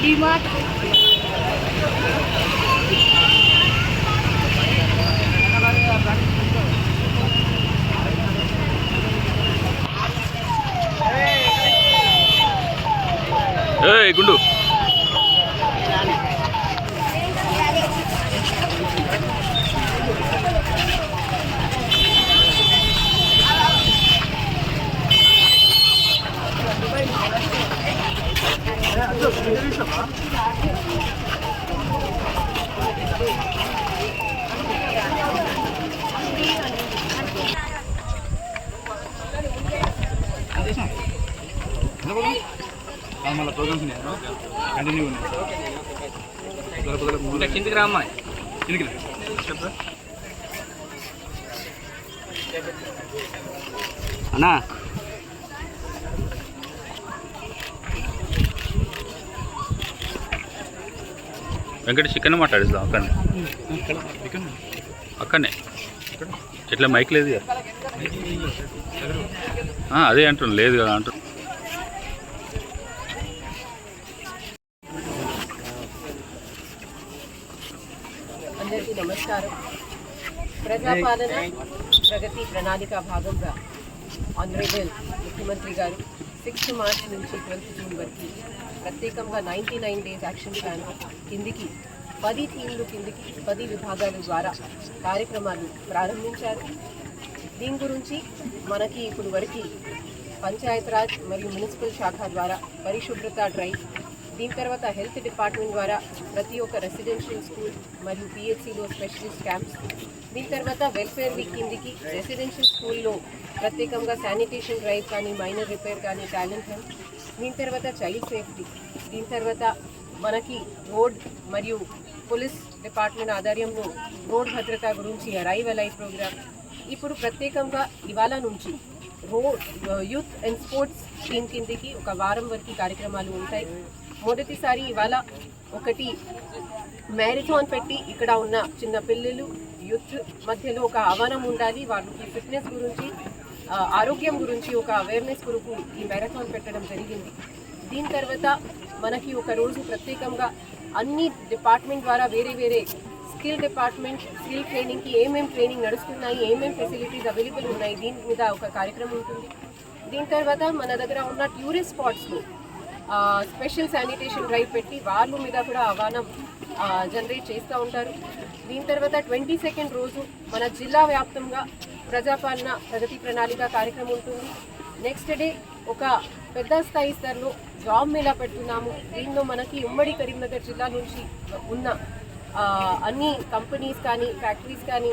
डीमार्ट गुंडू మళ్ళీ programmes continue ఉన్నాయి. కిందికి రామ్మా, కిందికి అన్నా. వెంకటేష్ చికెన్ మాట్లాడిస్తాం అక్కడనే ఎట్లా మైక్ లేదు కదా, అదే అంటున్నాను లేదు కదా అంటున్నాను. అందరికీ నమస్కారం. ప్రజాపాలన ప్రగతి ప్రణాళిక భాగంగా ఆనరబుల్ ముఖ్యమంత్రి గారు 6 మార్చ్ నుంచి 12 జూన్ వరకు ప్రత్యేకంగా 99 డేస్ యాక్షన్ ప్లాన్ కిందికి 10 థీమ్లు కిందికి 10 విభాగాల ద్వారా కార్యక్రమాలు ప్రారంభించారు. దీని గురించి మనకి ఇప్పుడు వరకు పంచాయతీరాజ్ మరియు మున్సిపల్ శాఖ ద్వారా పరిశుభ్రత డ్రైవ్, దీని తర్వాత హెల్త్ డిపార్ట్మెంట్ ద్వారా ప్రతి ఒక్క రెసిడెన్షియల్ స్కూల్ మరియు పిహెచ్సిలో స్పెషలిస్ట్ క్యాంప్స్, దీని తర్వాత వెల్ఫేర్ వీక్ కిందికి రెసిడెన్షియల్ స్కూల్లో ప్రత్యేకంగా శానిటేషన్ డ్రైవ్ కానీ మైనర్ రిపేర్ కానీ టాలెంట్ హెల్త్, దీని తర్వాత చైల్డ్ సేఫ్టీ, దీని తర్వాత మనకి రోడ్ మరియు పోలీస్ డిపార్ట్మెంట్ ఆధ్వర్యంలో రోడ్ భద్రత గురించి అరైవ్ అలై ప్రోగ్రామ్. ఇప్పుడు ప్రత్యేకంగా ఇవాళ నుంచి యూత్ అండ్ స్పోర్ట్స్ టీమ్ కిందికి ఒక వారం వరకు కార్యక్రమాలు ఉంటాయి. మొదటిసారి ఇవాళ ఒకటి మ్యారథాన్ పెట్టి ఇక్కడ ఉన్న చిన్న పిల్లలు యూత్ మధ్యలో ఒక ఆహ్వానం ఉండాలి, వాళ్ళకి ఫిట్నెస్ గురించి ఆరోగ్యం గురించి ఒక అవేర్నెస్ కొరకు ఈ మ్యారథాన్ పెట్టడం జరిగింది. దీని తర్వాత మనకి ఒక రోజు ప్రత్యేకంగా అన్ని డిపార్ట్మెంట్ ద్వారా వేరే వేరే స్కిల్ డిపార్ట్మెంట్ స్కిల్ ట్రైనింగ్కి ఏమేమి ట్రైనింగ్ నడుస్తున్నాయి, ఏమేమి ఫెసిలిటీస్ అవైలబుల్ ఉన్నాయి, దీని మీద ఒక కార్యక్రమం ఉంటుంది. దీని తర్వాత మన దగ్గర ఉన్న టూరిస్ట్ స్పాట్స్లో స్పెషల్ శానిటేషన్ డ్రైవ్ పెట్టి వాళ్ళ మీద కూడా ఆహ్వానం జనరేట్ చేస్తూ ఉంటారు. దీని తర్వాత 22nd రోజు మన జిల్లా వ్యాప్తంగా ప్రజాపాలన ప్రగతి ప్రణాళిక కార్యక్రమం ఉంటుంది. నెక్స్ట్ డే ఒక పెద్ద స్థాయి స్థాయిలో జాబ్ మేళా పెడుతున్నాము. దీనిలో మనకి ఉమ్మడి కరీంనగర్ జిల్లా నుంచి ఉన్న అన్ని కంపెనీస్ కానీ ఫ్యాక్టరీస్ కానీ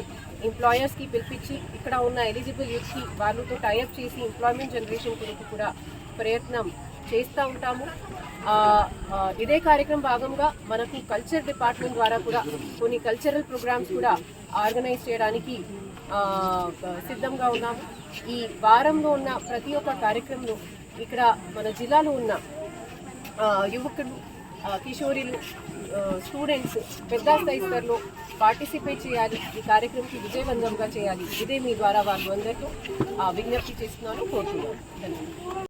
ఎంప్లాయర్స్కి పిలిపించి ఇక్కడ ఉన్న ఎలిజిబుల్ యూత్కి వాళ్ళతో టైఅప్ చేసి ఎంప్లాయ్మెంట్ జనరేషన్ కొరకు కూడా ప్రయత్నం చేస్తూ ఉంటాము. ఇదే కార్యక్రమం భాగంగా మనకు కల్చర్ డిపార్ట్మెంట్ ద్వారా కూడా కొన్ని కల్చరల్ ప్రోగ్రామ్స్ కూడా ఆర్గనైజ్ చేయడానికి సిద్ధంగా ఉన్నాము. ఈ వారంలో ఉన్న ప్రతి ఒక్క కార్యక్రమంలో ఇక్కడ మన జిల్లాలో ఉన్న యువకులు కిషోరీలు స్టూడెంట్స్ పెద్ద స్థాయి స్థాయిలో పార్టిసిపేట్ చేయాలి, ఈ కార్యక్రమంకి విజయవంతంగా చేయాలి. ఇదే మీ ద్వారా వాళ్ళు అందరితో విజ్ఞప్తి చేస్తున్నాను, కోరుతున్నాను. ధన్యవాదాలు.